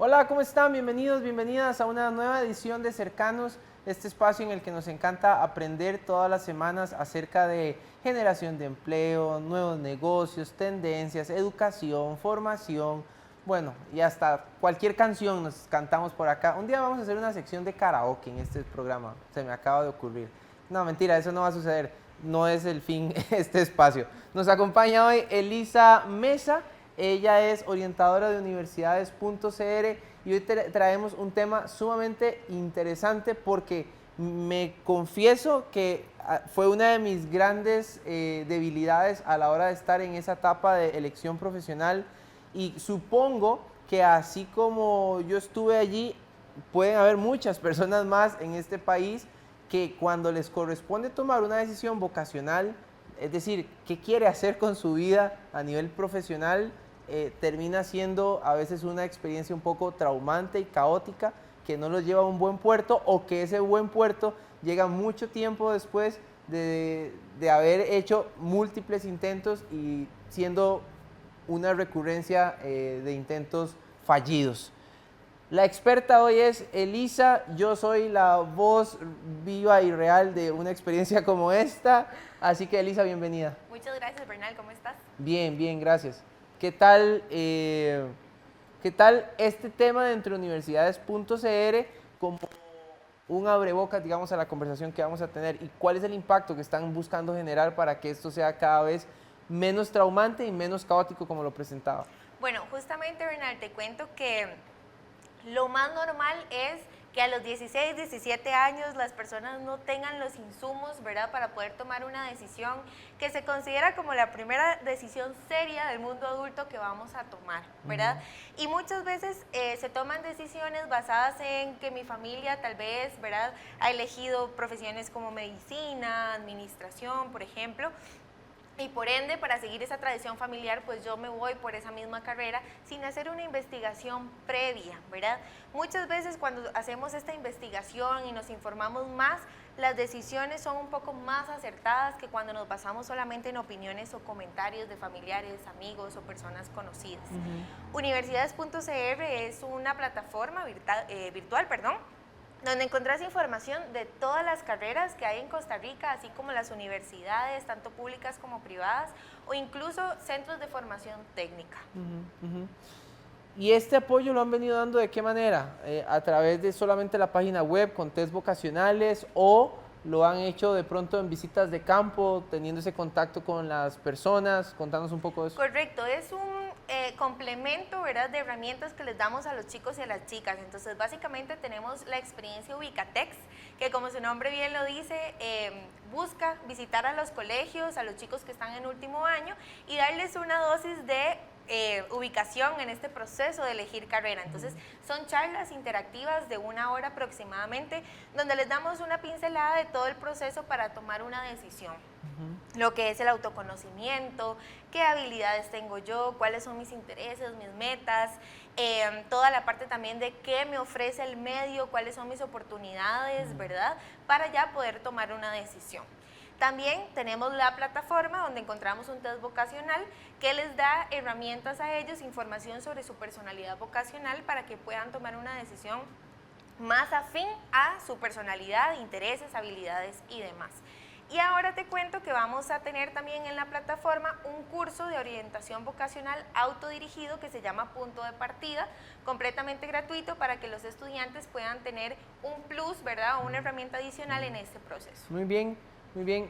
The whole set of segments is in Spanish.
Hola, ¿cómo están? Bienvenidos, bienvenidas a una nueva edición de Cercanos, este espacio en el que nos encanta aprender todas las semanas acerca de generación de empleo, nuevos negocios, tendencias, educación, formación, bueno, y hasta cualquier canción nos cantamos por acá. Un día vamos a hacer una sección de karaoke en este programa, se me acaba de ocurrir. No, mentira, eso no va a suceder, no es el fin este espacio. Nos acompaña hoy Elisa Mesa. Ella es orientadora de universidades.cr y hoy traemos un tema sumamente interesante porque me confieso que fue una de mis grandes debilidades a la hora de estar en esa etapa de elección profesional, y supongo que así como yo estuve allí, pueden haber muchas personas más en este país que cuando les corresponde tomar una decisión vocacional, es decir, qué quiere hacer con su vida a nivel profesional, termina siendo a veces una experiencia un poco traumante y caótica que no los lleva a un buen puerto, o que ese buen puerto llega mucho tiempo después de haber hecho múltiples intentos y siendo una recurrencia de intentos fallidos. La experta hoy es Elisa. Yo soy la voz viva y real de una experiencia como esta, así que Elisa, bienvenida. Muchas gracias, Bernal, ¿cómo estás? Bien, bien, gracias. ¿Qué tal este tema dentro de universidades.cr como un abrebocas, digamos, a la conversación que vamos a tener, y cuál es el impacto que están buscando generar para que esto sea cada vez menos traumante y menos caótico como lo presentaba? Bueno, justamente, Bernal, te cuento que lo más normal es que a los 16, 17 años las personas no tengan los insumos, ¿verdad?, para poder tomar una decisión que se considera como la primera decisión seria del mundo adulto que vamos a tomar, ¿verdad? Y muchas veces se toman decisiones basadas en que mi familia tal vez, ¿verdad?, ha elegido profesiones como medicina, administración, por ejemplo. Y por ende, para seguir esa tradición familiar, pues yo me voy por esa misma carrera sin hacer una investigación previa, ¿verdad? Muchas veces cuando hacemos esta investigación y nos informamos más, las decisiones son un poco más acertadas que cuando nos basamos solamente en opiniones o comentarios de familiares, amigos o personas conocidas. Universidades.cr es una plataforma virtual, donde encontrás información de todas las carreras que hay en Costa Rica, así como las universidades, tanto públicas como privadas, o incluso centros de formación técnica. ¿Y este apoyo lo han venido dando de qué manera? ¿A través de solamente la página web con test vocacionales, o lo han hecho de pronto en visitas de campo, teniendo ese contacto con las personas? Contanos un poco de eso. Correcto, es un complemento, ¿verdad?, de herramientas que les damos a los chicos y a las chicas. Entonces, básicamente tenemos la experiencia Ubicatex, que como su nombre bien lo dice, busca visitar a los colegios, a los chicos que están en último año, y darles una dosis de ubicación en este proceso de elegir carrera. Entonces, son charlas interactivas de 1 hora aproximadamente, donde les damos una pincelada de todo el proceso para tomar una decisión. Lo que es el autoconocimiento, qué habilidades tengo yo, cuáles son mis intereses, mis metas, toda la parte también de qué me ofrece el medio, cuáles son mis oportunidades, ¿verdad?, para ya poder tomar una decisión. También tenemos la plataforma donde encontramos un test vocacional que les da herramientas a ellos, información sobre su personalidad vocacional para que puedan tomar una decisión más afín a su personalidad, intereses, habilidades y demás. Y ahora te cuento que vamos a tener también en la plataforma un curso de orientación vocacional autodirigido que se llama Punto de Partida, completamente gratuito para que los estudiantes puedan tener un plus, ¿verdad?, o una herramienta adicional en este proceso. Muy bien, muy bien.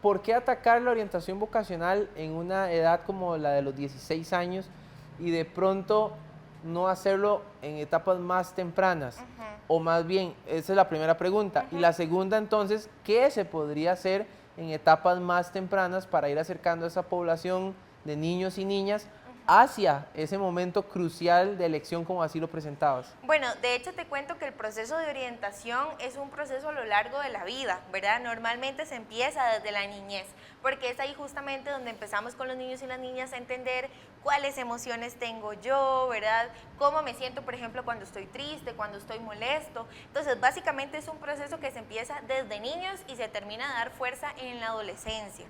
¿Por qué atacar la orientación vocacional en una edad como la de los 16 años y de pronto no hacerlo en etapas más tempranas? O más bien, esa es la primera pregunta. Y la segunda, entonces, ¿qué se podría hacer en etapas más tempranas para ir acercando a esa población de niños y niñas hacia ese momento crucial de elección, como así lo presentabas? Bueno, de hecho te cuento que el proceso de orientación es un proceso a lo largo de la vida, ¿verdad? Normalmente se empieza desde la niñez, porque es ahí justamente donde empezamos con los niños y las niñas a entender cuáles emociones tengo yo, ¿verdad? Cómo me siento, por ejemplo, cuando estoy triste, cuando estoy molesto. Entonces, básicamente es un proceso que se empieza desde niños y se termina de dar fuerza en la adolescencia.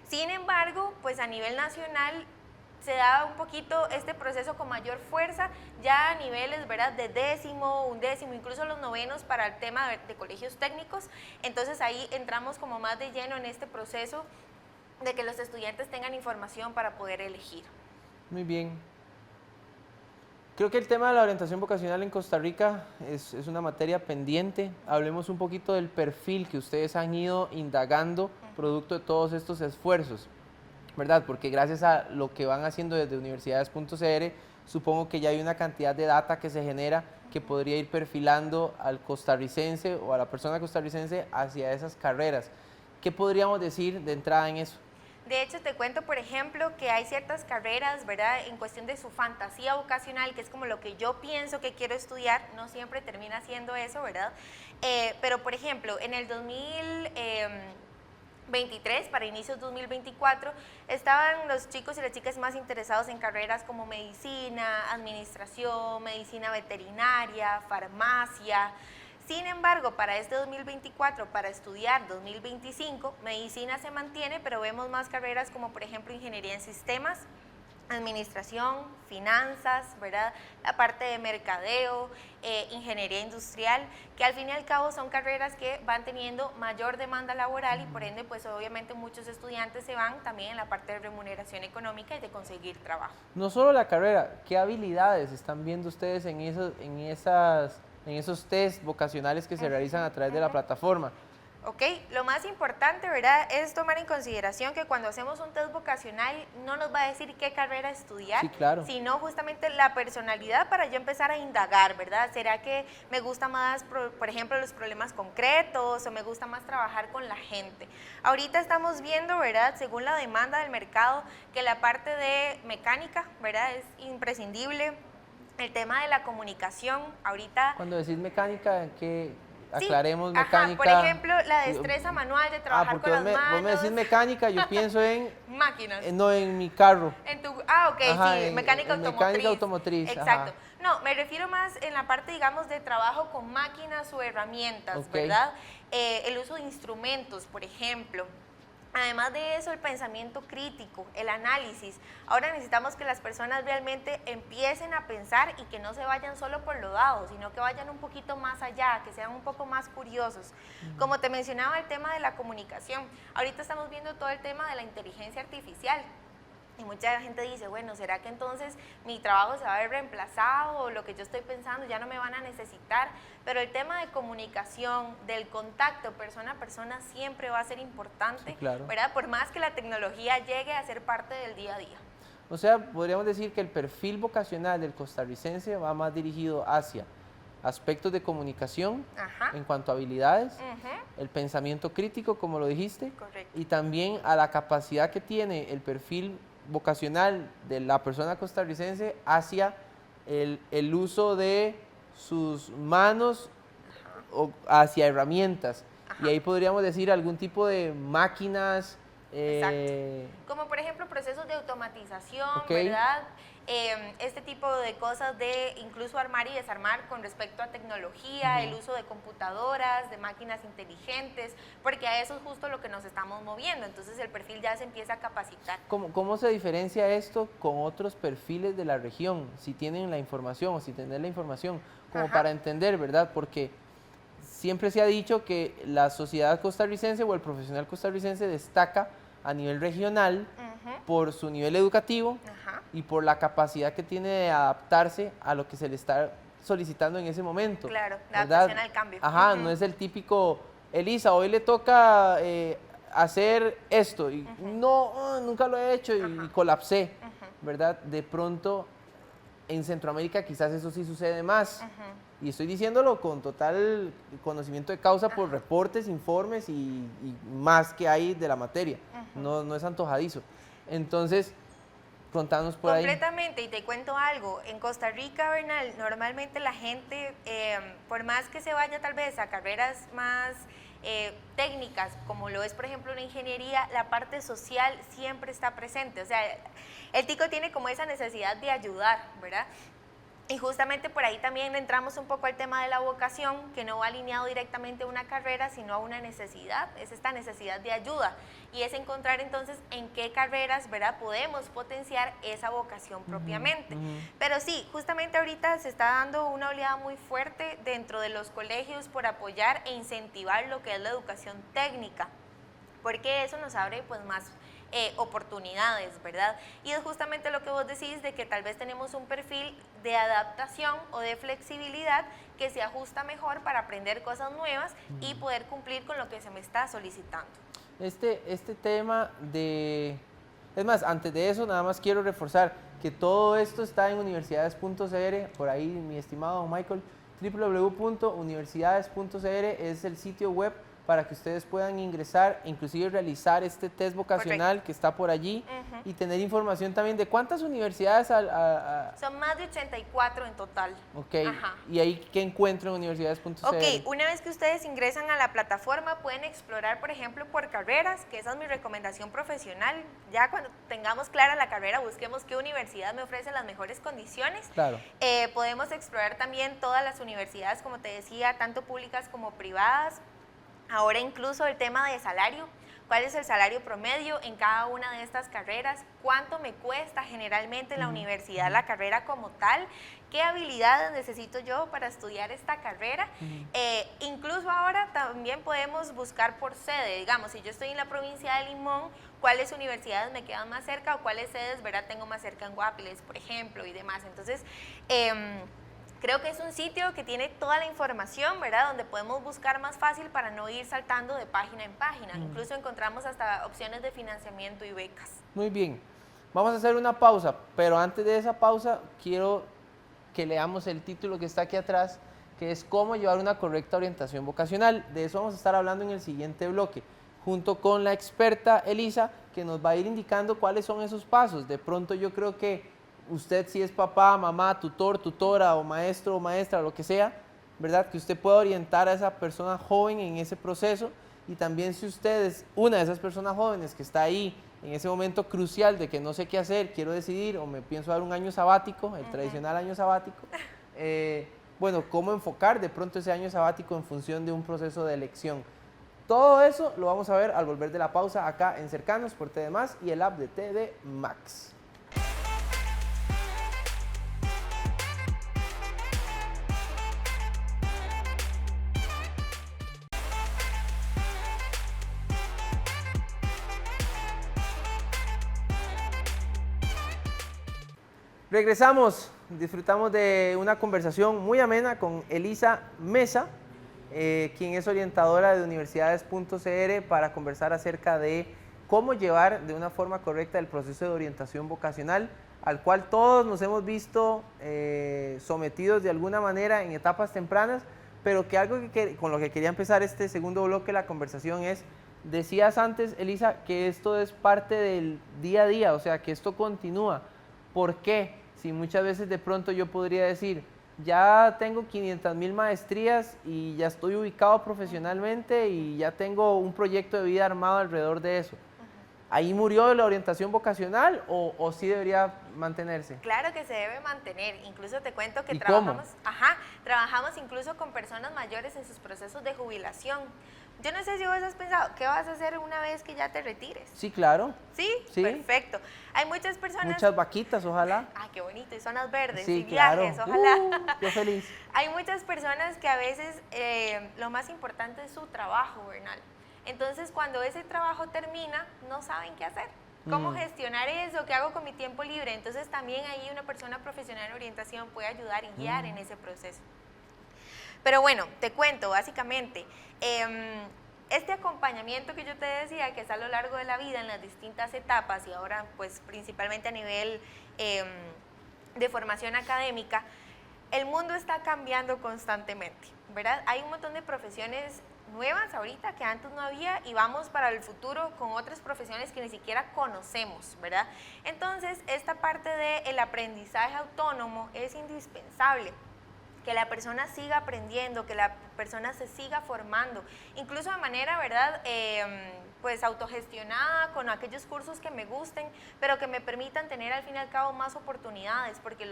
Sin embargo, pues a nivel nacional se da un poquito este proceso con mayor fuerza, ya a niveles, ¿verdad?, de décimo, undécimo, incluso los novenos para el tema de colegios técnicos. Entonces ahí entramos como más de lleno en este proceso de que los estudiantes tengan información para poder elegir. Muy bien. Creo que el tema de la orientación vocacional en Costa Rica es una materia pendiente. Hablemos un poquito del perfil que ustedes han ido indagando producto de todos estos esfuerzos, ¿verdad? Porque gracias a lo que van haciendo desde universidades.cr, supongo que ya hay una cantidad de data que se genera que podría ir perfilando al costarricense o a la persona costarricense hacia esas carreras. ¿Qué podríamos decir de entrada en eso? De hecho, te cuento, por ejemplo, que hay ciertas carreras, ¿verdad?, en cuestión de su fantasía vocacional, que es como lo que yo pienso que quiero estudiar, no siempre termina siendo eso, ¿verdad? Pero, por ejemplo, en el 2023, para inicios 2024, estaban los chicos y las chicas más interesados en carreras como medicina, administración, medicina veterinaria, farmacia. Sin embargo, para este 2024, para estudiar 2025, medicina se mantiene, pero vemos más carreras como, por ejemplo, ingeniería en sistemas, administración, finanzas, ¿verdad?, la parte de mercadeo, ingeniería industrial, que al fin y al cabo son carreras que van teniendo mayor demanda laboral y por ende, pues obviamente muchos estudiantes se van también en la parte de remuneración económica y de conseguir trabajo. No solo la carrera, ¿qué habilidades están viendo ustedes en esos test vocacionales que se realizan a través de la plataforma? Ok, lo más importante, ¿verdad?, es tomar en consideración que cuando hacemos un test vocacional no nos va a decir qué carrera estudiar, sí, claro, sino justamente la personalidad para yo empezar a indagar, ¿verdad? ¿Será que me gusta más, por ejemplo, los problemas concretos o me gusta más trabajar con la gente? Ahorita estamos viendo, ¿verdad?, según la demanda del mercado, que la parte de mecánica, ¿verdad?, es imprescindible. El tema de la comunicación, ahorita... Cuando decís mecánica, ¿qué...? Sí, Aclaremos ajá, mecánica. por ejemplo, la destreza manual de trabajar con las manos. Vos me decís mecánica, yo pienso en... máquinas. No, en mi carro. Ok, Ajá, sí, mecánica automotriz. Mecánica automotriz. Exacto. Ajá. No, me refiero más en la parte, digamos, de trabajo con máquinas o herramientas, Ok. ¿verdad? El uso de instrumentos, por ejemplo. Además de eso, el pensamiento crítico, el análisis. Ahora necesitamos que las personas realmente empiecen a pensar y que no se vayan solo por lo dado, sino que vayan un poquito más allá, que sean un poco más curiosos. Como te mencionaba, el tema de la comunicación. Ahorita estamos viendo todo el tema de la inteligencia artificial. Y mucha gente dice, bueno, ¿será que entonces mi trabajo se va a ver reemplazado o lo que yo estoy pensando ya no me van a necesitar? Pero el tema de comunicación, del contacto persona a persona siempre va a ser importante, Sí, claro. ¿verdad? Por más que la tecnología llegue a ser parte del día a día. O sea, podríamos decir que el perfil vocacional del costarricense va más dirigido hacia aspectos de comunicación, Ajá. en cuanto a habilidades, Ujú. el pensamiento crítico, como lo dijiste, Correcto. y también a la capacidad que tiene el perfil vocacional de la persona costarricense hacia el uso de sus manos o hacia herramientas. Ajá. Y ahí podríamos decir algún tipo de máquinas. Como por ejemplo procesos de automatización, Ok. ¿verdad? Este tipo de cosas de incluso armar y desarmar con respecto a tecnología, el uso de computadoras, de máquinas inteligentes, porque a eso es justo lo que nos estamos moviendo, entonces el perfil ya se empieza a capacitar. ¿Cómo se diferencia esto con otros perfiles de la región? Si tienen la información o si tienen la información, como Ajá. para entender, ¿verdad? Porque siempre se ha dicho que la sociedad costarricense o el profesional costarricense destaca a nivel regional Ujú. por su nivel educativo Ajá. y por la capacidad que tiene de adaptarse a lo que se le está solicitando en ese momento. Claro, la ¿verdad? adaptación al cambio. Ajá, Ujú. no es el típico, Elisa, hoy le toca hacer esto, y no, nunca lo he hecho y colapsé, ¿verdad? De pronto en Centroamérica quizás eso sí sucede más. Y estoy diciéndolo con total conocimiento de causa por reportes, informes y más que hay de la materia. No es antojadizo. Entonces, contanos por ahí. Completamente, y te cuento algo, en Costa Rica, Bernal, normalmente la gente, por más que se vaya tal vez a carreras más técnicas, como lo es por ejemplo una ingeniería, la parte social siempre está presente, o sea, el tico tiene como esa necesidad de ayudar, ¿verdad? Y justamente por ahí también le entramos un poco al tema de la vocación, que no va alineado directamente a una carrera, sino a una necesidad, es esta necesidad de ayuda. Y es encontrar entonces en qué carreras, ¿verdad?, podemos potenciar esa vocación propiamente. Pero sí, justamente ahorita se está dando una oleada muy fuerte dentro de los colegios por apoyar e incentivar lo que es la educación técnica, porque eso nos abre pues más oportunidades, ¿verdad? Y es justamente lo que vos decís, de que tal vez tenemos un perfil de adaptación o de flexibilidad que se ajusta mejor para aprender cosas nuevas y poder cumplir con lo que se me está solicitando. Este tema de... Es más, antes de eso, nada más quiero reforzar que todo esto está en universidades.cr, por ahí mi estimado Michael, www.universidades.cr es el sitio web para que ustedes puedan ingresar, inclusive realizar este test vocacional que está por allí y tener información también de cuántas universidades... Son más de 84 en total. Ok, ¿y ahí qué encuentro en universidades.cr? Ok, una vez que ustedes ingresan a la plataforma pueden explorar, por ejemplo, por carreras, que esa es mi recomendación profesional. Ya cuando tengamos clara la carrera, busquemos qué universidad me ofrece las mejores condiciones. Claro. Podemos explorar también todas las universidades, como te decía, tanto públicas como privadas. Ahora incluso el tema de salario, cuál es el salario promedio en cada una de estas carreras, cuánto me cuesta generalmente en la universidad la carrera como tal, qué habilidades necesito yo para estudiar esta carrera. Incluso ahora también podemos buscar por sede, digamos, si yo estoy en la provincia de Limón, cuáles universidades me quedan más cerca o cuáles sedes, ¿verdad?, tengo más cerca en Guapiles, por ejemplo, y demás. Entonces, creo que es un sitio que tiene toda la información, ¿verdad?, donde podemos buscar más fácil para no ir saltando de página en página. Incluso encontramos hasta opciones de financiamiento y becas. Muy bien. Vamos a hacer una pausa, pero antes de esa pausa quiero que leamos el título que está aquí atrás, que es Cómo llevar una correcta orientación vocacional. De eso vamos a estar hablando en el siguiente bloque, junto con la experta Elisa, que nos va a ir indicando cuáles son esos pasos. De pronto yo creo que usted, si es papá, mamá, tutor, tutora o maestro o maestra, lo que sea, ¿verdad?, que usted pueda orientar a esa persona joven en ese proceso, y también si usted es una de esas personas jóvenes que está ahí en ese momento crucial de que no sé qué hacer, quiero decidir o me pienso dar un año sabático, el tradicional año sabático, bueno, cómo enfocar de pronto ese año sabático en función de un proceso de elección. Todo eso lo vamos a ver al volver de la pausa acá en Cercanos por TD Más y el app de TD Max. Regresamos, disfrutamos de una conversación muy amena con Elisa Mesa, quien es orientadora de universidades.cr, para conversar acerca de cómo llevar de una forma correcta el proceso de orientación vocacional, al cual todos nos hemos visto sometidos de alguna manera en etapas tempranas, pero que algo con lo que quería empezar este segundo bloque de la conversación es, decías antes, Elisa, que esto es parte del día a día, o sea, que esto continúa. ¿Por qué? Si muchas veces de pronto yo podría decir, ya tengo 500,000 maestrías y ya estoy ubicado profesionalmente y ya tengo un proyecto de vida armado alrededor de eso. ¿Ahí murió la orientación vocacional o sí debería mantenerse? Claro que se debe mantener. Incluso te cuento que ¿Y trabajamos incluso con personas mayores en sus procesos de jubilación. Yo no sé si vos has pensado, ¿qué vas a hacer una vez que ya te retires? Sí, claro. ¿Sí? Sí. Perfecto. Hay muchas personas... Muchas vaquitas, ojalá. Ah, qué bonito. Y zonas verdes, sí, y viajes, claro. ojalá. Yo feliz. Hay muchas personas que a veces lo más importante es su trabajo, Bernal. Entonces, cuando ese trabajo termina, no saben qué hacer. ¿Cómo gestionar eso? ¿Qué hago con mi tiempo libre? Entonces, también ahí una persona profesional en orientación puede ayudar y guiar en ese proceso. Pero bueno, te cuento, básicamente, este acompañamiento que yo te decía, que es a lo largo de la vida en las distintas etapas y ahora pues principalmente a nivel de formación académica, el mundo está cambiando constantemente, ¿verdad? Hay un montón de profesiones nuevas ahorita que antes no había y vamos para el futuro con otras profesiones que ni siquiera conocemos, ¿verdad? Entonces, esta parte del aprendizaje autónomo es indispensable. Que la persona siga aprendiendo, que la persona se siga formando, incluso de manera, ¿verdad?, pues autogestionada, con aquellos cursos que me gusten, pero que me permitan tener al fin y al cabo más oportunidades, porque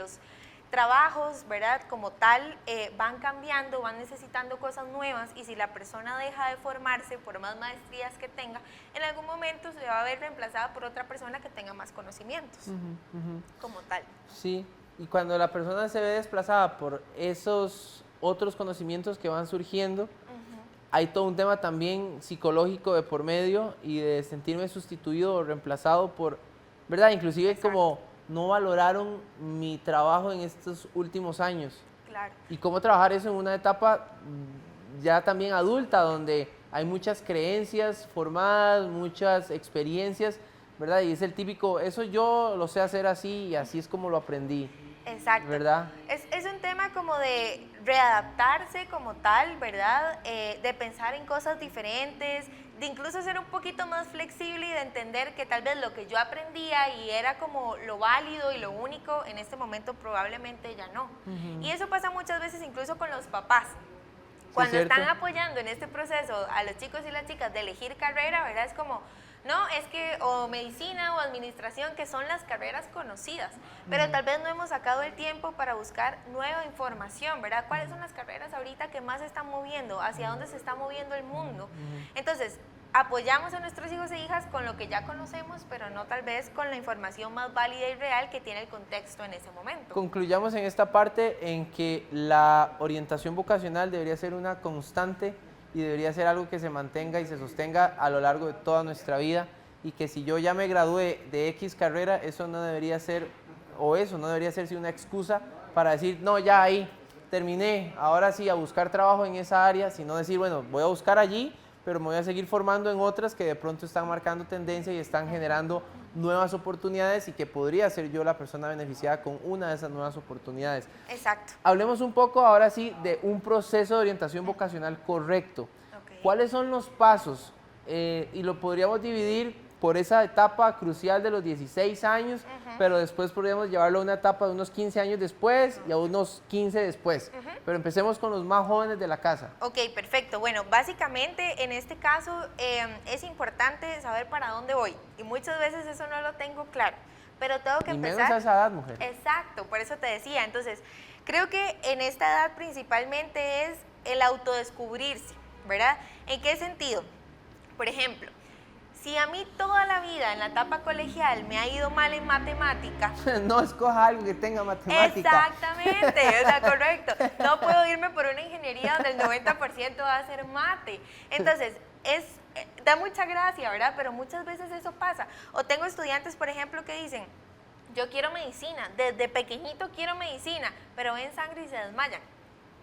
trabajos, ¿verdad? Como tal, van cambiando, van necesitando cosas nuevas y si la persona deja de formarse, por más maestrías que tenga, en algún momento se va a ver reemplazada por otra persona que tenga más conocimientos, como tal. Sí, y cuando la persona se ve desplazada por esos otros conocimientos que van surgiendo, hay todo un tema también psicológico de por medio y de sentirme sustituido o reemplazado por, ¿verdad? Inclusive Exacto. como no valoraron mi trabajo en estos últimos años. Claro. Y cómo trabajar eso en una etapa ya también adulta, donde hay muchas creencias formadas, muchas experiencias, ¿verdad? Y es el típico, eso yo lo sé hacer así y así es como lo aprendí. Exacto. ¿Verdad? Es un tema como de readaptarse como tal, ¿verdad? De pensar en cosas diferentes, de incluso ser un poquito más flexible y de entender que tal vez lo que yo aprendía y era como lo válido y lo único, en este momento probablemente ya no. Y eso pasa muchas veces incluso con los papás. Cuando están apoyando en este proceso a los chicos y las chicas de elegir carrera, ¿verdad? Es como, no, es que o medicina o administración, que son las carreras conocidas, pero tal vez no hemos sacado el tiempo para buscar nueva información, ¿verdad? ¿Cuáles son las carreras ahorita que más se están moviendo? ¿Hacia dónde se está moviendo el mundo? Entonces, apoyamos a nuestros hijos e hijas con lo que ya conocemos, pero no tal vez con la información más válida y real que tiene el contexto en ese momento. Concluyamos en esta parte en que la orientación vocacional debería ser una constante y debería ser algo que se mantenga y se sostenga a lo largo de toda nuestra vida y que si yo ya me gradué de X carrera, eso no debería ser, o eso no debería ser una excusa para decir, no, ya ahí terminé, ahora sí a buscar trabajo en esa área, sino decir, bueno, voy a buscar allí, pero me voy a seguir formando en otras que de pronto están marcando tendencia y están generando nuevas oportunidades y que podría ser yo la persona beneficiada con una de esas nuevas oportunidades. Exacto. Hablemos un poco ahora sí de un proceso de orientación vocacional correcto. Okay. ¿Cuáles son los pasos? Y lo podríamos dividir por esa etapa crucial de los 16 años, pero después podríamos llevarlo a una etapa de unos 15 años después y a unos 15 después. Pero empecemos con los más jóvenes de la casa. Ok, perfecto. Bueno, básicamente en este caso es importante saber para dónde voy y muchas veces eso no lo tengo claro, pero tengo que empezar. Y menos a esa edad, mujer. Exacto, por eso te decía. Entonces, creo que en esta edad principalmente es el autodescubrirse, ¿verdad? ¿En qué sentido? Por ejemplo, si a mí toda la vida en la etapa colegial me ha ido mal en matemática. No escoja algo que tenga matemática. Exactamente, o sea, correcto. No puedo irme por una ingeniería donde el 90% va a ser mate. Entonces, da mucha gracia, ¿verdad? Pero muchas veces eso pasa. O tengo estudiantes, por ejemplo, que dicen, yo quiero medicina, desde pequeñito quiero medicina, pero ven sangre y se desmayan.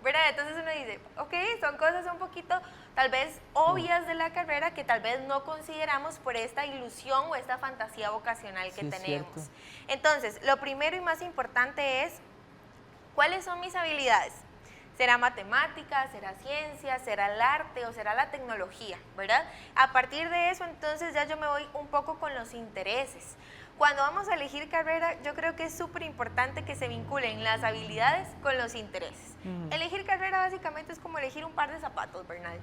¿Verdad? Entonces uno dice, ok, son cosas un poquito tal vez obvias de la carrera que tal vez no consideramos por esta ilusión o esta fantasía vocacional que tenemos. Entonces, lo primero y más importante es, ¿cuáles son mis habilidades? ¿Será matemática, será ciencia, será el arte o será la tecnología? ¿Verdad? A partir de eso, entonces ya yo me voy un poco con los intereses. Cuando vamos a elegir carrera, yo creo que es súper importante que se vinculen las habilidades con los intereses. Elegir carrera básicamente es como elegir un par de zapatos, Bernal.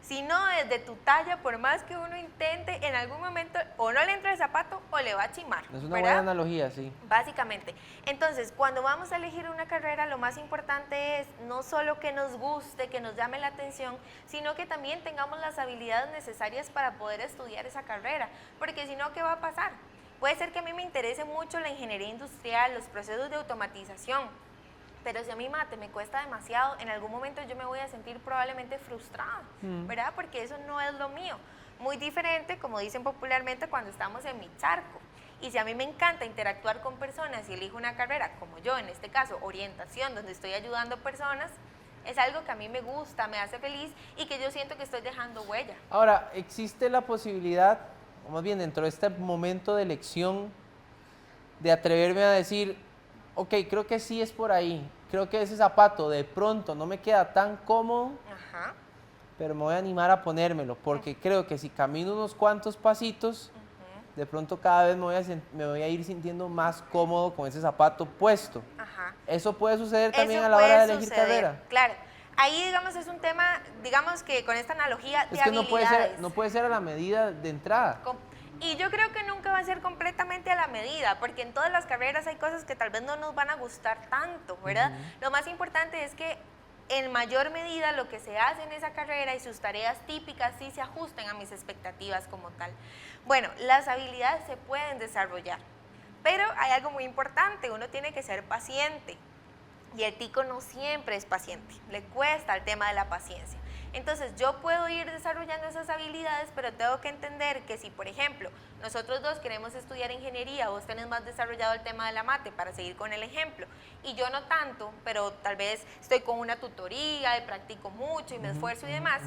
Si no es de tu talla, por más que uno intente, en algún momento o no le entra el zapato o le va a chimar. Es una buena analogía, sí. Básicamente. Entonces, cuando vamos a elegir una carrera, lo más importante es no solo que nos guste, que nos llame la atención, sino que también tengamos las habilidades necesarias para poder estudiar esa carrera. Porque si no, ¿qué va a pasar? Puede ser que a mí me interese mucho la ingeniería industrial, los procesos de automatización, pero si a mí mate me cuesta demasiado, en algún momento yo me voy a sentir probablemente frustrada, ¿verdad? Porque eso no es lo mío. Muy diferente, como dicen popularmente, cuando estamos en mi charco. Y si a mí me encanta interactuar con personas y elijo una carrera, como yo, en este caso, orientación, donde estoy ayudando a personas, es algo que a mí me gusta, me hace feliz y que yo siento que estoy dejando huella. Ahora, existe la posibilidad, o más bien dentro de este momento de elección, de atreverme a decir, ok, creo que sí es por ahí, creo que ese zapato de pronto no me queda tan cómodo, pero me voy a animar a ponérmelo, porque creo que si camino unos cuantos pasitos, de pronto cada vez me voy a ir sintiendo más cómodo con ese zapato puesto. ¿Eso puede suceder también a la hora de elegir carrera? Claro. Ahí, digamos, es un tema, digamos que con esta analogía de habilidades. habilidades. No puede ser a la medida de entrada. Y yo creo que nunca va a ser completamente a la medida, porque en todas las carreras hay cosas que tal vez no nos van a gustar tanto, ¿verdad? Lo más importante es que en mayor medida lo que se hace en esa carrera y sus tareas típicas sí se ajusten a mis expectativas como tal. Bueno, las habilidades se pueden desarrollar, pero hay algo muy importante, uno tiene que ser paciente. Y el tico no siempre es paciente, le cuesta el tema de la paciencia. Entonces yo puedo ir desarrollando esas habilidades, pero tengo que entender que si, por ejemplo, nosotros dos queremos estudiar ingeniería, vos tenés más desarrollado el tema de la mate, para seguir con el ejemplo, y yo no tanto, pero tal vez estoy con una tutoría y practico mucho y me esfuerzo y demás,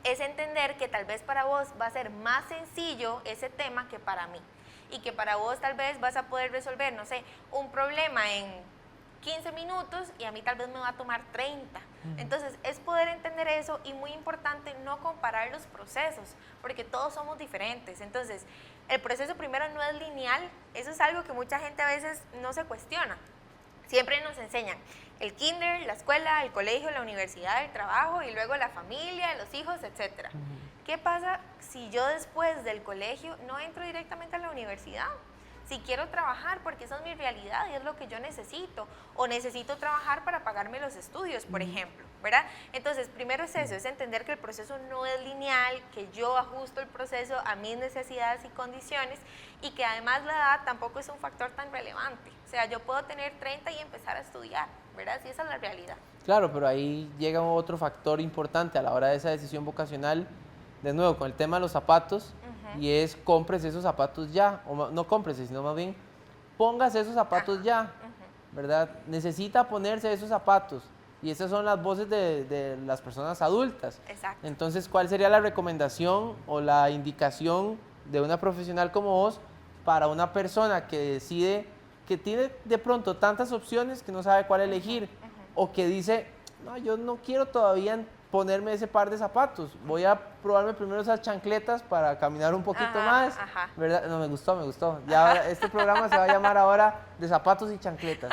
es entender que tal vez para vos va a ser más sencillo ese tema que para mí, y que para vos tal vez vas a poder resolver, no sé, un problema en 15 minutos y a mí tal vez me va a tomar 30. Entonces es poder entender eso y muy importante no comparar los procesos, porque todos somos diferentes. Entonces el proceso primero no es lineal, eso es algo que mucha gente a veces no se cuestiona. Siempre nos enseñan el kinder, la escuela, el colegio, la universidad, el trabajo y luego la familia, los hijos, etc. ¿Qué pasa si yo después del colegio no entro directamente a la universidad? Si quiero trabajar, porque esa es mi realidad y es lo que yo necesito, o necesito trabajar para pagarme los estudios, por ejemplo, ¿verdad? Entonces, primero es eso, es entender que el proceso no es lineal, que yo ajusto el proceso a mis necesidades y condiciones, y que además la edad tampoco es un factor tan relevante. O sea, yo puedo tener 30 y empezar a estudiar, ¿verdad? Sí, esa es la realidad. Claro, pero ahí llega otro factor importante a la hora de esa decisión vocacional, de nuevo, con el tema de los zapatos, y es cómprese esos zapatos ya, o no cómprese, sino más bien póngase esos zapatos ya, ¿verdad? Necesita ponerse esos zapatos, y esas son las voces de las personas adultas. Exacto. Entonces, ¿cuál sería la recomendación o la indicación de una profesional como vos para una persona que decide, que tiene de pronto tantas opciones que no sabe cuál elegir, o que dice, no, yo no quiero todavía ponerme ese par de zapatos, voy a probarme primero esas chancletas para caminar un poquito más, ¿verdad? No, me gustó. Ya ahora, este programa se va a llamar ahora de zapatos y chancletas.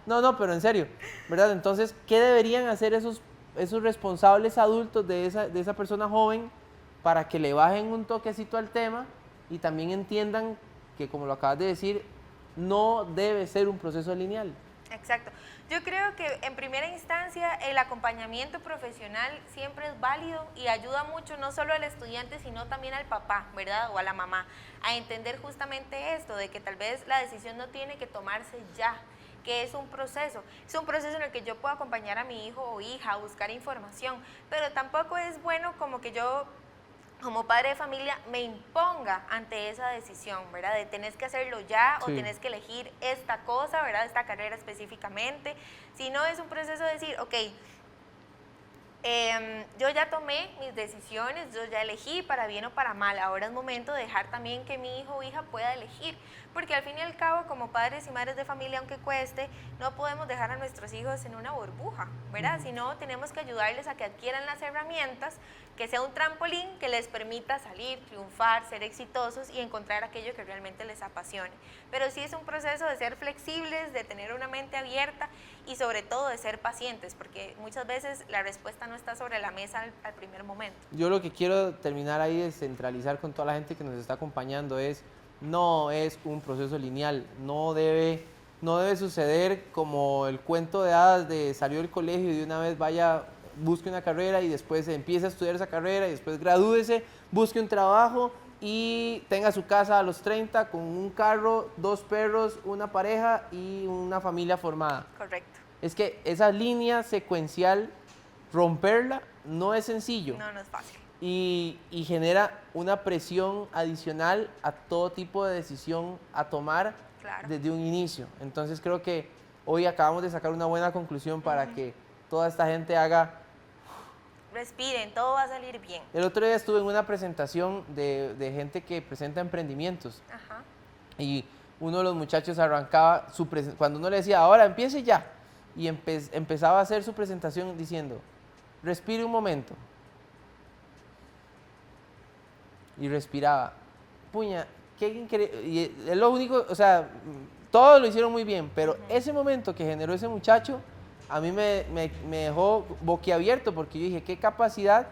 No, pero en serio, ¿verdad? Entonces, ¿qué deberían hacer esos responsables adultos de esa persona joven para que le bajen un toquecito al tema y también entiendan que, como lo acabas de decir, no debe ser un proceso lineal? Exacto. Yo creo que en primera instancia el acompañamiento profesional siempre es válido y ayuda mucho no solo al estudiante sino también al papá, ¿verdad? O a la mamá, a entender justamente esto, de que tal vez la decisión no tiene que tomarse ya, que es un proceso en el que yo puedo acompañar a mi hijo o hija a buscar información, pero tampoco es bueno como que yo, como padre de familia, me imponga ante esa decisión, ¿verdad? De tenés que hacerlo ya, sí, o tenés que elegir esta cosa, ¿verdad? Esta carrera específicamente. Si no, es un proceso de decir, ok, yo ya tomé mis decisiones, yo ya elegí para bien o para mal, ahora es momento de dejar también que mi hijo o hija pueda elegir, porque al fin y al cabo, como padres y madres de familia, aunque cueste, no podemos dejar a nuestros hijos en una burbuja, ¿verdad? Sino tenemos que ayudarles a que adquieran las herramientas, que sea un trampolín que les permita salir, triunfar, ser exitosos y encontrar aquello que realmente les apasione. Pero sí es un proceso de ser flexibles, de tener una mente abierta y sobre todo de ser pacientes, porque muchas veces la respuesta no está sobre la mesa al primer momento. Yo lo que quiero terminar ahí de centralizar con toda la gente que nos está acompañando es, no es un proceso lineal, no debe suceder como el cuento de hadas de salió del colegio y de una vez vaya, busque una carrera y después empiece a estudiar esa carrera y después gradúese, busque un trabajo y tenga su casa a los 30 con un carro, 2 perros, una pareja y una familia formada. Correcto. Es que esa línea secuencial, romperla no es sencillo. No es fácil. Y genera una presión adicional a todo tipo de decisión a tomar, claro, desde un inicio. Entonces creo que hoy acabamos de sacar una buena conclusión para que toda esta gente haga... Respiren, todo va a salir bien. El otro día estuve en una presentación de gente que presenta emprendimientos. Ajá. Y uno de los muchachos arrancaba, cuando uno le decía, ahora empiece ya, y empezaba a hacer su presentación diciendo, respire un momento. Y respiraba. Puña, qué increíble. Y es lo único, o sea, todos lo hicieron muy bien, pero ese momento que generó ese muchacho, a mí me dejó boquiabierto, porque yo dije, qué capacidad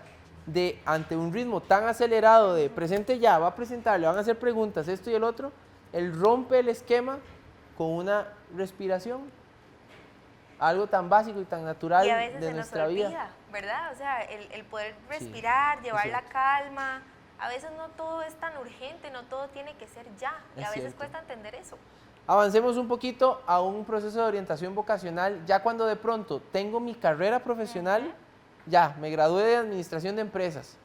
de ante un ritmo tan acelerado de presente ya, va a presentar, le van a hacer preguntas, esto y el otro, él rompe el esquema con una respiración, algo tan básico y tan natural Y a veces de se nos nuestra olvida, vida. ¿verdad? O sea, el poder Sí, respirar, llevar es la cierto. calma. A veces no todo es tan urgente, no todo tiene que ser ya. Y Es a veces cierto. cuesta entender eso. Avancemos un poquito a un proceso de orientación vocacional, ya cuando de pronto tengo mi carrera profesional, ya me gradué de administración de empresas,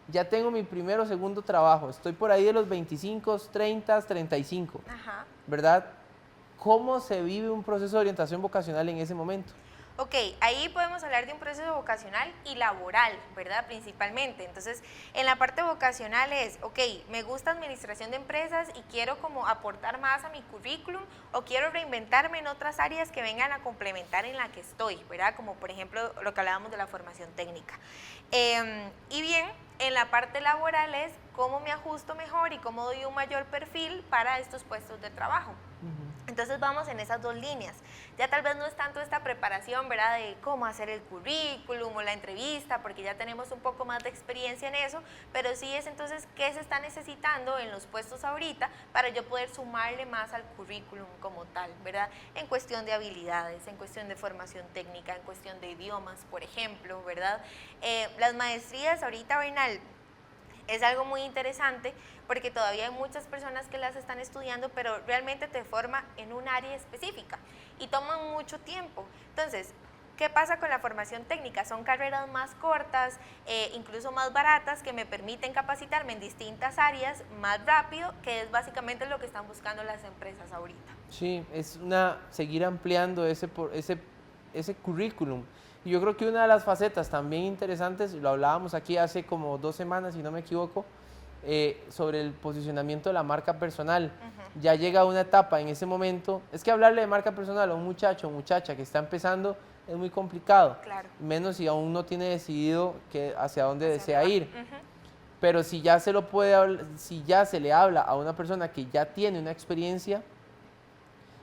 ya tengo mi primero o segundo trabajo, estoy por ahí de los 25, 30, 35, Ajá. ¿verdad? ¿Cómo se vive un proceso de orientación vocacional en ese momento? Ok, ahí podemos hablar de un proceso vocacional y laboral, ¿verdad? Principalmente. Entonces, en la parte vocacional es, ok, me gusta administración de empresas y quiero como aportar más a mi currículum o quiero reinventarme en otras áreas que vengan a complementar en la que estoy, ¿verdad? Como por ejemplo lo que hablábamos de la formación técnica. Y bien, en la parte laboral es cómo me ajusto mejor y cómo doy un mayor perfil para estos puestos de trabajo. Entonces vamos en esas dos líneas. Ya tal vez no es tanto esta preparación, ¿verdad? De cómo hacer el currículum o la entrevista, porque ya tenemos un poco más de experiencia en eso, pero sí es entonces qué se está necesitando en los puestos ahorita para yo poder sumarle más al currículum como tal, ¿verdad? En cuestión de habilidades, en cuestión de formación técnica, en cuestión de idiomas, por ejemplo, ¿verdad? Las maestrías ahorita, Bernal, es algo muy interesante porque todavía hay muchas personas que las están estudiando, pero realmente te forma en un área específica y toman mucho tiempo. Entonces, ¿qué pasa con la formación técnica? Son carreras más cortas, incluso más baratas, que me permiten capacitarme en distintas áreas más rápido, que es básicamente lo que están buscando las empresas ahorita. Sí, es seguir ampliando ese currículum. Y yo creo que una de las facetas también interesantes, lo hablábamos aquí hace como 2 semanas, si no me equivoco, sobre el posicionamiento de la marca personal. Ya llega una etapa en ese momento, es que hablarle de marca personal a un muchacho o muchacha que está empezando es muy complicado, Claro. menos si aún no tiene decidido hacia dónde Hacia desea dónde ir. va. Pero si ya si ya se le habla a una persona que ya tiene una experiencia,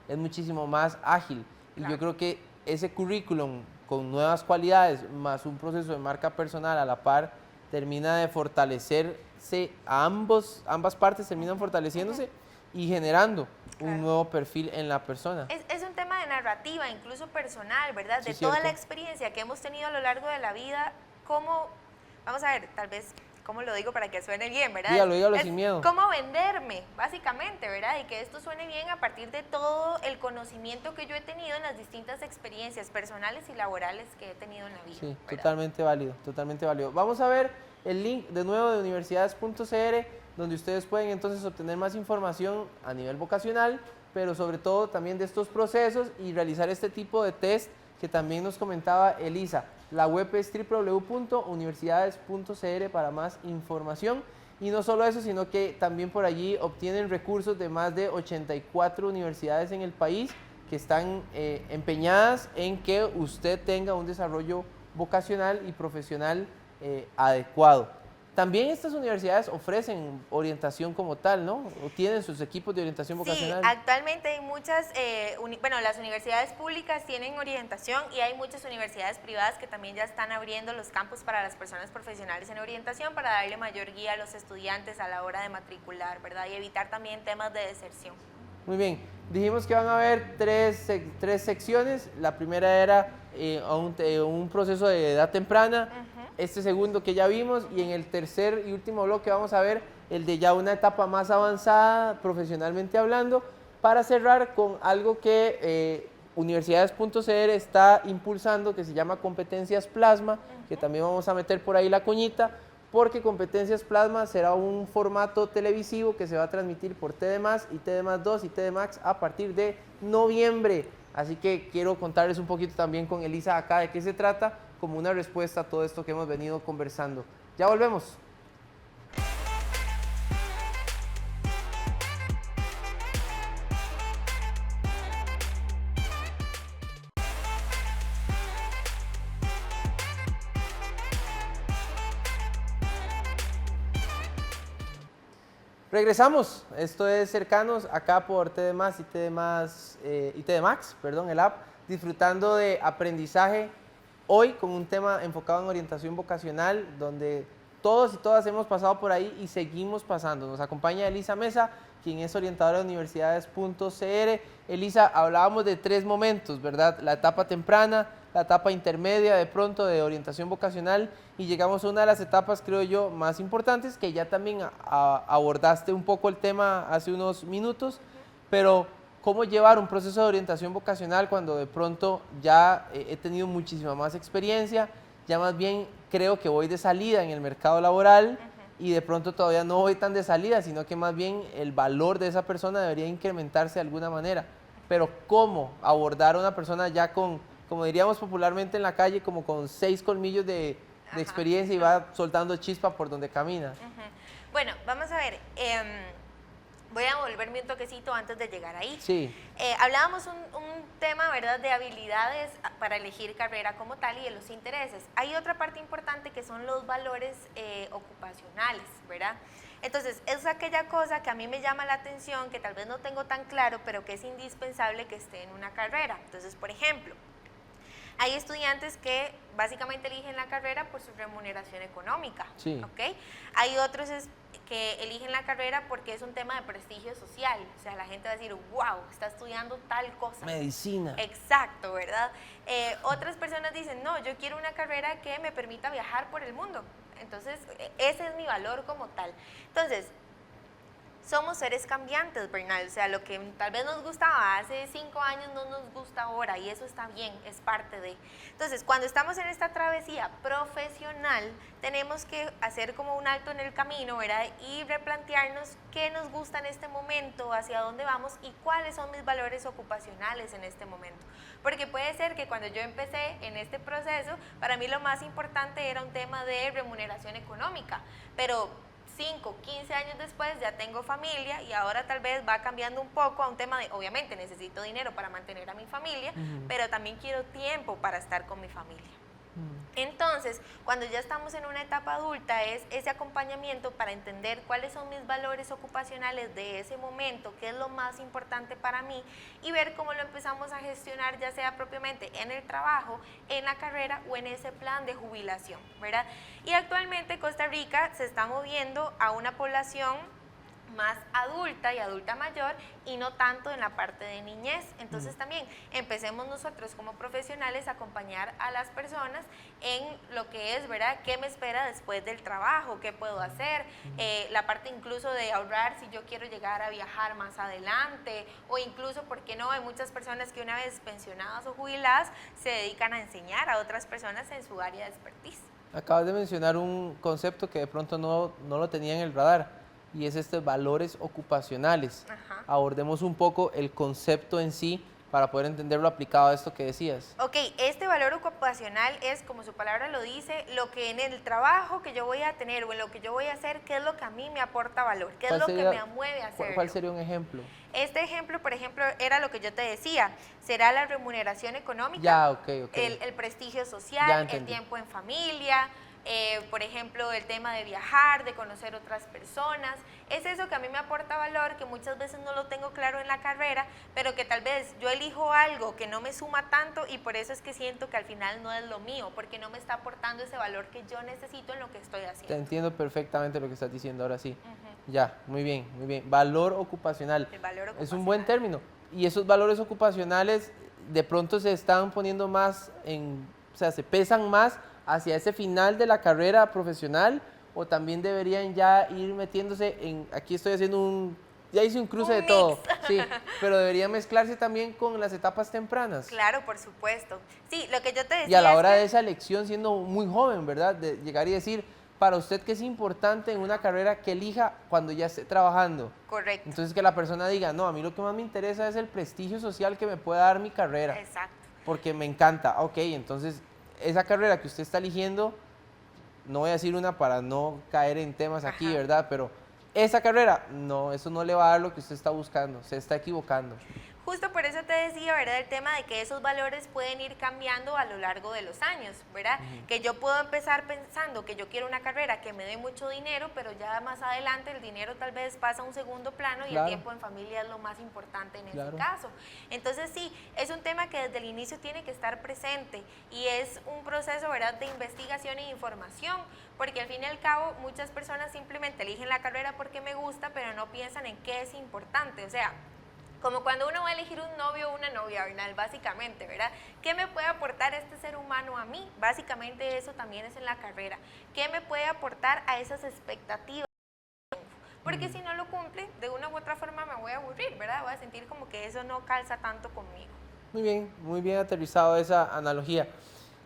es muchísimo más ágil. Y Claro. yo creo que ese currículum con nuevas cualidades más un proceso de marca personal a la par termina de fortalecerse, ambas partes terminan fortaleciéndose y generando Claro. un nuevo perfil en la persona. Es un tema de narrativa, incluso personal, ¿verdad? Sí, De toda cierto. la experiencia que hemos tenido a lo largo de la vida, cómo, vamos a ver, tal vez, ¿cómo lo digo para que suene bien, verdad? Dígalo Es sin miedo. cómo venderme, básicamente, ¿verdad? Y que esto suene bien a partir de todo el conocimiento que yo he tenido en las distintas experiencias personales y laborales que he tenido en la vida. Sí, ¿verdad? totalmente válido, totalmente válido. Vamos a ver el link de nuevo de universidades.cr, donde ustedes pueden entonces obtener más información a nivel vocacional, pero sobre todo también de estos procesos y realizar este tipo de test que también nos comentaba Elisa. La web es www.universidades.cr para más información. Y no solo eso, sino que también por allí obtienen recursos de más de 84 universidades en el país que están empeñadas en que usted tenga un desarrollo vocacional y profesional adecuado. También estas universidades ofrecen orientación como tal, ¿no? O tienen sus equipos de orientación vocacional. Sí, actualmente hay muchas, bueno, las universidades públicas tienen orientación y hay muchas universidades privadas que también ya están abriendo los campus para las personas profesionales en orientación para darle mayor guía a los estudiantes a la hora de matricular, ¿verdad? Y evitar también temas de deserción. Muy bien, dijimos que van a haber tres secciones. La primera era un proceso de edad temprana, este segundo que ya vimos, y en el tercer y último bloque vamos a ver el de ya una etapa más avanzada profesionalmente hablando, para cerrar con algo que universidades.cr está impulsando, que se llama Competencias Plasma, que también vamos a meter por ahí la cuñita, porque Competencias Plasma será un formato televisivo que se va a transmitir por TDMás y TDMás 2 y TDMax a partir de noviembre. Así que quiero contarles un poquito también con Elisa acá de qué se trata, como una respuesta a todo esto que hemos venido conversando. Ya volvemos. Regresamos, esto es Cercanos, acá por TDMás y TDMax, perdón, el app, disfrutando de aprendizaje hoy con un tema enfocado en orientación vocacional, donde todos y todas hemos pasado por ahí y seguimos pasando. Nos acompaña Elisa Mesa, quien es orientadora de universidades.cr. Elisa, hablábamos de 3 momentos, ¿verdad? La etapa temprana, la etapa intermedia de pronto de orientación vocacional y llegamos a una de las etapas, creo yo, más importantes, que ya también abordaste un poco el tema hace unos minutos, pero ¿cómo llevar un proceso de orientación vocacional cuando de pronto ya he tenido muchísima más experiencia, ya más bien creo que voy de salida en el mercado laboral y de pronto todavía no voy tan de salida, sino que más bien el valor de esa persona debería incrementarse de alguna manera? Pero ¿cómo abordar a una persona ya con, como diríamos popularmente en la calle, como con 6 colmillos de experiencia y va soltando chispa por donde camina? Bueno, vamos a ver. Voy a volverme un toquecito antes de llegar ahí. Sí. Hablábamos un tema, ¿verdad?, de habilidades para elegir carrera como tal y de los intereses. Hay otra parte importante que son los valores ocupacionales, ¿verdad? Entonces, es aquella cosa que a mí me llama la atención, que tal vez no tengo tan claro, pero que es indispensable que esté en una carrera. Entonces, por ejemplo, hay estudiantes que básicamente eligen la carrera por su remuneración económica, sí. ¿ok? Hay otros que eligen la carrera porque es un tema de prestigio social, o sea, la gente va a decir, wow, está estudiando tal cosa. Medicina. Exacto, ¿verdad? Otras personas dicen, no, yo quiero una carrera que me permita viajar por el mundo, entonces ese es mi valor como tal. Entonces, somos seres cambiantes, Bernal, o sea, lo que tal vez nos gustaba hace 5 años no nos gusta ahora y eso está bien, es parte de. Entonces, cuando estamos en esta travesía profesional, tenemos que hacer como un alto en el camino, ¿verdad? Y replantearnos qué nos gusta en este momento, hacia dónde vamos y cuáles son mis valores ocupacionales en este momento. Porque puede ser que cuando yo empecé en este proceso, para mí lo más importante era un tema de remuneración económica, pero 5, 15 años después ya tengo familia y ahora tal vez va cambiando un poco a un tema de, obviamente necesito dinero para mantener a mi familia, pero también quiero tiempo para estar con mi familia. Entonces, cuando ya estamos en una etapa adulta, es ese acompañamiento para entender cuáles son mis valores ocupacionales de ese momento, qué es lo más importante para mí y ver cómo lo empezamos a gestionar, ya sea propiamente en el trabajo, en la carrera o en ese plan de jubilación, ¿verdad? Y actualmente Costa Rica se está moviendo a una población más adulta y adulta mayor y no tanto en la parte de niñez. Entonces también empecemos nosotros como profesionales a acompañar a las personas en lo que es, ¿verdad?, qué me espera después del trabajo, qué puedo hacer, la parte incluso de ahorrar si yo quiero llegar a viajar más adelante o incluso, ¿por qué no? Hay muchas personas que una vez pensionadas o jubiladas se dedican a enseñar a otras personas en su área de expertise. Acabas de mencionar un concepto que de pronto no lo tenía en el radar, y es valores ocupacionales. Abordemos un poco el concepto en sí para poder entenderlo aplicado a esto que decías. Ok, este valor ocupacional es, como su palabra lo dice, lo que en el trabajo que yo voy a tener o en lo que yo voy a hacer, qué es lo que a mí me aporta valor, qué es lo que me mueve a hacerlo. ¿Cuál sería un ejemplo? Este ejemplo, por ejemplo, era lo que yo te decía, será la remuneración económica, ya, el prestigio social, el tiempo en familia, por ejemplo, el tema de viajar, de conocer otras personas. Es eso que a mí me aporta valor, que muchas veces no lo tengo claro en la carrera, pero que tal vez yo elijo algo que no me suma tanto y por eso es que siento que al final no es lo mío, porque no me está aportando ese valor que yo necesito en lo que estoy haciendo. Te entiendo perfectamente lo que estás diciendo ahora sí. Ya, muy bien, muy bien. Valor ocupacional. El valor ocupacional. Es un buen término. Y esos valores ocupacionales de pronto se están poniendo más o sea, se pesan más hacia ese final de la carrera profesional, o también deberían ya ir metiéndose en, aquí estoy haciendo ya hice un cruce de todo, sí, pero debería mezclarse también con las etapas tempranas. Claro, por supuesto. Sí, lo que yo te decía. Y a la hora de esa elección, siendo muy joven, ¿verdad? De llegar y decir, para usted, ¿qué es importante en una carrera que elija cuando ya esté trabajando? Correcto. Entonces que la persona diga, no, a mí lo que más me interesa es el prestigio social que me pueda dar mi carrera. Exacto. Porque me encanta. Ok, entonces esa carrera que usted está eligiendo, no voy a decir una para no caer en temas aquí, ¿verdad? Pero esa carrera, no, eso no le va a dar lo que usted está buscando, se está equivocando. Justo por eso te decía, ¿verdad? El tema de que esos valores pueden ir cambiando a lo largo de los años, ¿verdad? Que yo puedo empezar pensando que yo quiero una carrera que me dé mucho dinero, pero ya más adelante el dinero tal vez pasa a un segundo plano y el tiempo en familia es lo más importante en ese caso. Entonces sí, es un tema que desde el inicio tiene que estar presente y es un proceso, ¿verdad?, de investigación e información, porque al fin y al cabo muchas personas simplemente eligen la carrera porque me gusta, pero no piensan en qué es importante, o sea, como cuando uno va a elegir un novio o una novia, ¿verdad? Básicamente, ¿verdad? ¿Qué me puede aportar este ser humano a mí? Básicamente eso también es en la carrera. ¿Qué me puede aportar a esas expectativas? Porque si no lo cumple, de una u otra forma me voy a aburrir, ¿verdad? Voy a sentir como que eso no calza tanto conmigo. Muy bien aterrizado esa analogía.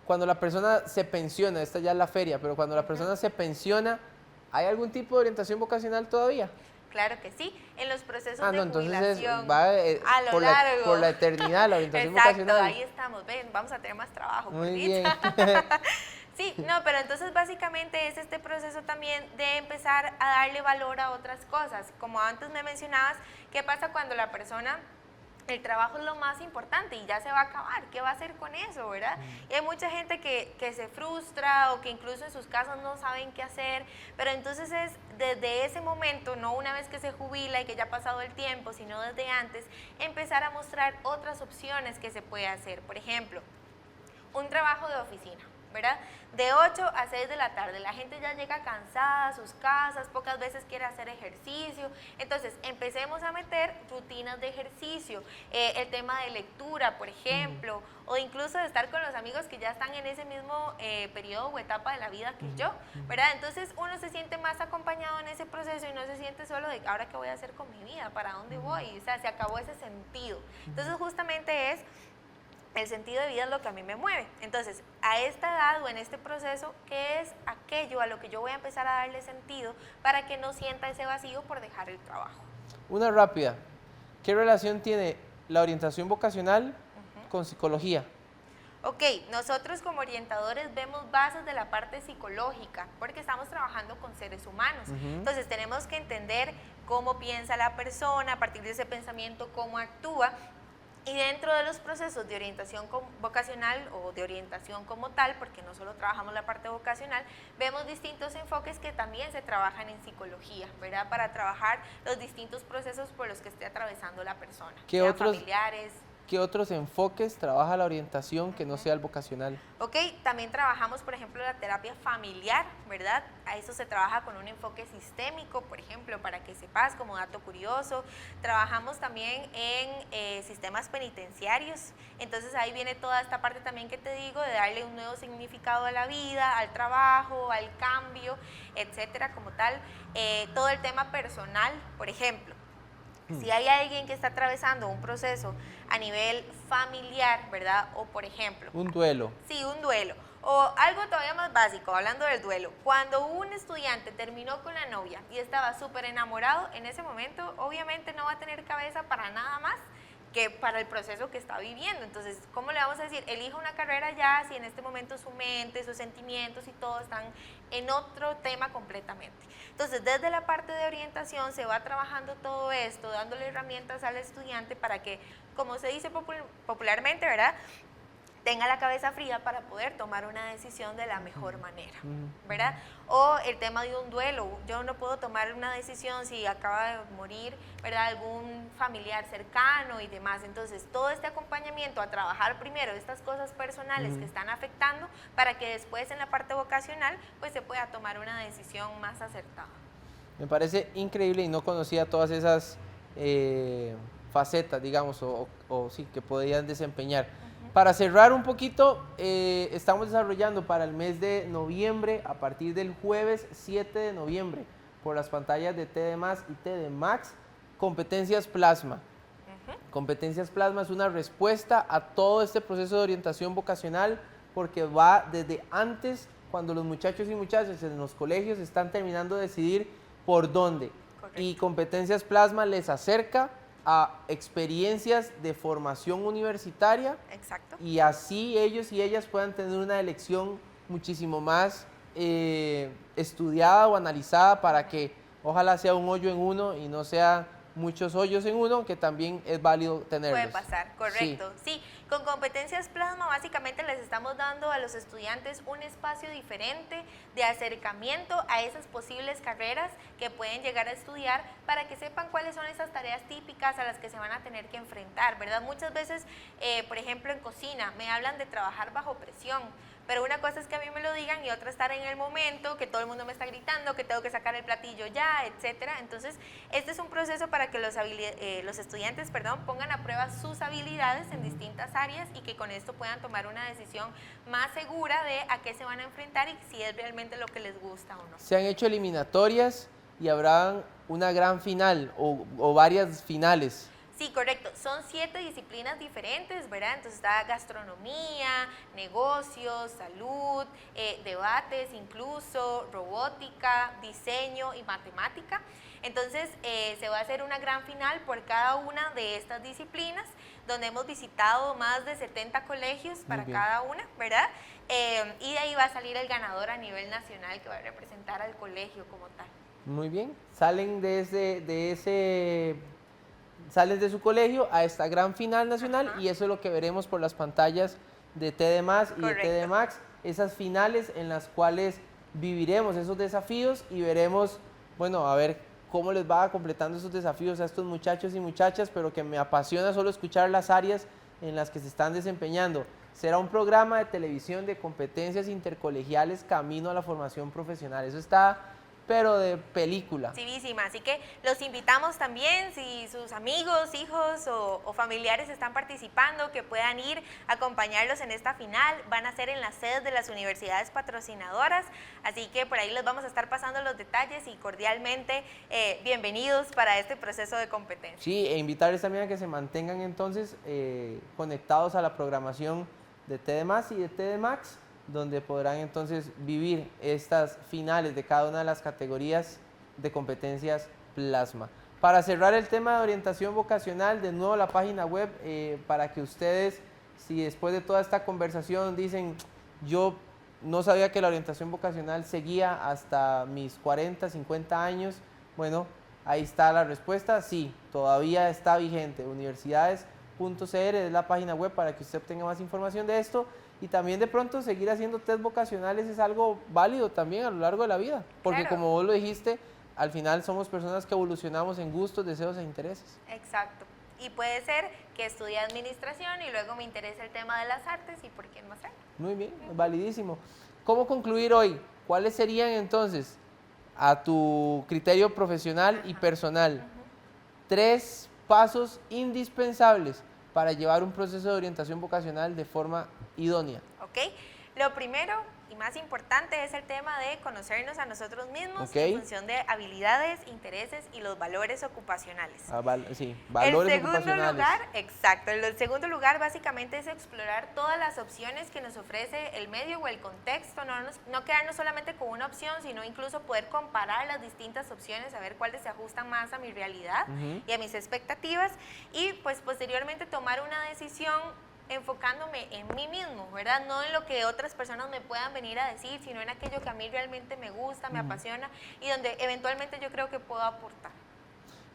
Cuando la persona se pensiona, esta ya es la feria, pero cuando la persona se pensiona, ¿hay algún tipo de orientación vocacional todavía? Claro que sí, en los procesos de entonces jubilación, va a lo por largo. Por la eternidad, la orientación Exacto, vocacional. ahí estamos, ven, vamos a tener más trabajo. Muy bien. Sí, no, pero entonces básicamente es este proceso también de empezar a darle valor a otras cosas. Como antes me mencionabas, ¿qué pasa cuando la persona... El trabajo es lo más importante y ya se va a acabar, ¿qué va a hacer con eso, verdad? Y hay mucha gente que se frustra o que incluso en sus casas no saben qué hacer, pero entonces es desde ese momento, no una vez que se jubila y que ya ha pasado el tiempo, sino desde antes, empezar a mostrar otras opciones que se puede hacer. Por ejemplo, un trabajo de oficina, ¿verdad? De 8 a 6 de la tarde, la gente ya llega cansada a sus casas, pocas veces quiere hacer ejercicio, entonces empecemos a meter rutinas de ejercicio, el tema de lectura, por ejemplo, o incluso de estar con los amigos que ya están en ese mismo periodo o etapa de la vida que yo, ¿verdad? Entonces uno se siente más acompañado en ese proceso y no se siente solo de ahora qué voy a hacer con mi vida, para dónde voy, o sea, se acabó ese sentido. Entonces justamente es... El sentido de vida es lo que a mí me mueve. Entonces, a esta edad o en este proceso, ¿qué es aquello a lo que yo voy a empezar a darle sentido para que no sienta ese vacío por dejar el trabajo? Una rápida. ¿Qué relación tiene la orientación vocacional con psicología? Ok, nosotros como orientadores vemos bases de la parte psicológica porque estamos trabajando con seres humanos. Entonces, tenemos que entender cómo piensa la persona, a partir de ese pensamiento, cómo actúa. Y dentro de los procesos de orientación vocacional o de orientación como tal, porque no solo trabajamos la parte vocacional, vemos distintos enfoques que también se trabajan en psicología, ¿verdad? Para trabajar los distintos procesos por los que esté atravesando la persona, sean familiares. ¿Qué otros enfoques trabaja la orientación que no sea el vocacional? Ok, también trabajamos, por ejemplo, la terapia familiar, ¿verdad? A eso se trabaja con un enfoque sistémico, por ejemplo, para que sepas, como dato curioso. Trabajamos también en sistemas penitenciarios, entonces ahí viene toda esta parte también que te digo, de darle un nuevo significado a la vida, al trabajo, al cambio, etcétera, como tal. Todo el tema personal, por ejemplo. Si hay alguien que está atravesando un proceso a nivel familiar, ¿verdad? O por ejemplo... Un duelo. Sí, un duelo. O algo todavía más básico, hablando del duelo. Cuando un estudiante terminó con la novia y estaba súper enamorado, en ese momento obviamente no va a tener cabeza para nada más que para el proceso que está viviendo. Entonces, ¿cómo le vamos a decir? Elija una carrera ya si en este momento su mente, sus sentimientos y todo están en otro tema completamente. Entonces, desde la parte de orientación se va trabajando todo esto, dándole herramientas al estudiante para que, como se dice popularmente, ¿verdad?, tenga la cabeza fría para poder tomar una decisión de la mejor manera, ¿verdad? O el tema de un duelo, yo no puedo tomar una decisión si acaba de morir, ¿verdad?, algún familiar cercano y demás. Entonces, todo este acompañamiento a trabajar primero estas cosas personales que están afectando para que después en la parte vocacional pues se pueda tomar una decisión más acertada. Me parece increíble y no conocía todas esas facetas, digamos, o sí, que podían desempeñar. Para cerrar un poquito, estamos desarrollando para el mes de noviembre, a partir del jueves 7 de noviembre, por las pantallas de TD Más y TD Max, Competencias Plasma. Competencias Plasma es una respuesta a todo este proceso de orientación vocacional, porque va desde antes, cuando los muchachos y muchachas en los colegios están terminando de decidir por dónde. Correcto. Y Competencias Plasma les acerca a experiencias de formación universitaria. Exacto. Y así ellos y ellas puedan tener una elección muchísimo más estudiada o analizada para que ojalá sea un hoyo en uno y no sea muchos hoyos en uno, que también es válido tenerlos. Puede pasar, correcto. Sí, con competencias plasma básicamente les estamos dando a los estudiantes un espacio diferente de acercamiento a esas posibles carreras que pueden llegar a estudiar para que sepan cuáles son esas tareas típicas a las que se van a tener que enfrentar, ¿verdad? Muchas veces, por ejemplo, en cocina me hablan de trabajar bajo presión. Pero una cosa es que a mí me lo digan y otra estar en el momento, que todo el mundo me está gritando, que tengo que sacar el platillo ya, etcétera. Entonces, este es un proceso para que los estudiantes, pongan a prueba sus habilidades en distintas áreas y que con esto puedan tomar una decisión más segura de a qué se van a enfrentar y si es realmente lo que les gusta o no. Se han hecho eliminatorias y habrá una gran final o varias finales. Sí, correcto. Son 7 disciplinas diferentes, ¿verdad? Entonces está gastronomía, negocios, salud, debates incluso, robótica, diseño y matemática. Entonces se va a hacer una gran final por cada una de estas disciplinas, donde hemos visitado más de 70 colegios para cada una, ¿verdad? Y de ahí va a salir el ganador a nivel nacional que va a representar al colegio como tal. Muy bien. Salen sales de su colegio a esta gran final nacional. Ajá. Y eso es lo que veremos por las pantallas de TD+ y de TD Max, esas finales en las cuales viviremos esos desafíos y veremos, bueno, a ver cómo les va completando esos desafíos a estos muchachos y muchachas, pero que me apasiona solo escuchar las áreas en las que se están desempeñando. Será un programa de televisión de competencias intercolegiales camino a la formación profesional. Eso está, pero de película. Chivísima, así que los invitamos también, si sus amigos, hijos o familiares están participando, que puedan ir a acompañarlos en esta final. Van a ser en las sedes de las universidades patrocinadoras, así que por ahí les vamos a estar pasando los detalles y cordialmente bienvenidos para este proceso de competencia. Sí, e invitarles también a que se mantengan entonces conectados a la programación de TD+ y de TD Max, donde podrán entonces vivir estas finales de cada una de las categorías de competencias plasma. Para cerrar el tema de orientación vocacional, de nuevo la página web, para que ustedes, si después de toda esta conversación dicen, yo no sabía que la orientación vocacional seguía hasta mis 40, 50 años, bueno, ahí está la respuesta, sí, todavía está vigente. Universidades.cr es la página web para que usted obtenga más información de esto. Y también de pronto seguir haciendo test vocacionales es algo válido también a lo largo de la vida, porque claro, como vos lo dijiste, al final somos personas que evolucionamos en gustos, deseos e intereses. Exacto. Y puede ser que estudie administración y luego me interese el tema de las artes y por qué no hacerlo. Muy bien, validísimo. ¿Cómo concluir hoy? ¿Cuáles serían entonces, a tu criterio profesional y personal, 3 pasos indispensables para llevar un proceso de orientación vocacional de forma idónea? Ok, lo primero y más importante es el tema de conocernos a nosotros mismos en función de habilidades, intereses y los valores ocupacionales. Sí, valores ocupacionales. El segundo lugar básicamente es explorar todas las opciones que nos ofrece el medio o el contexto, no quedarnos solamente con una opción, sino incluso poder comparar las distintas opciones, a ver cuáles se ajustan más a mi realidad y a mis expectativas, y pues posteriormente tomar una decisión enfocándome en mí mismo, ¿verdad? No en lo que otras personas me puedan venir a decir, sino en aquello que a mí realmente me gusta, me apasiona y donde eventualmente yo creo que puedo aportar.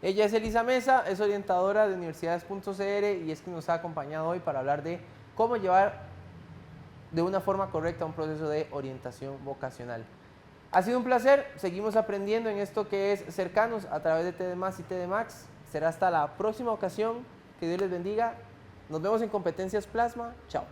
Ella es Elisa Mesa, es orientadora de Universidades.cr y es que nos ha acompañado hoy para hablar de cómo llevar de una forma correcta un proceso de orientación vocacional. Ha sido un placer, seguimos aprendiendo en esto que es Cercanos a través de TD+ y TD Max. Será hasta la próxima ocasión, que Dios les bendiga. Nos vemos en Competencias Plasma. Chao.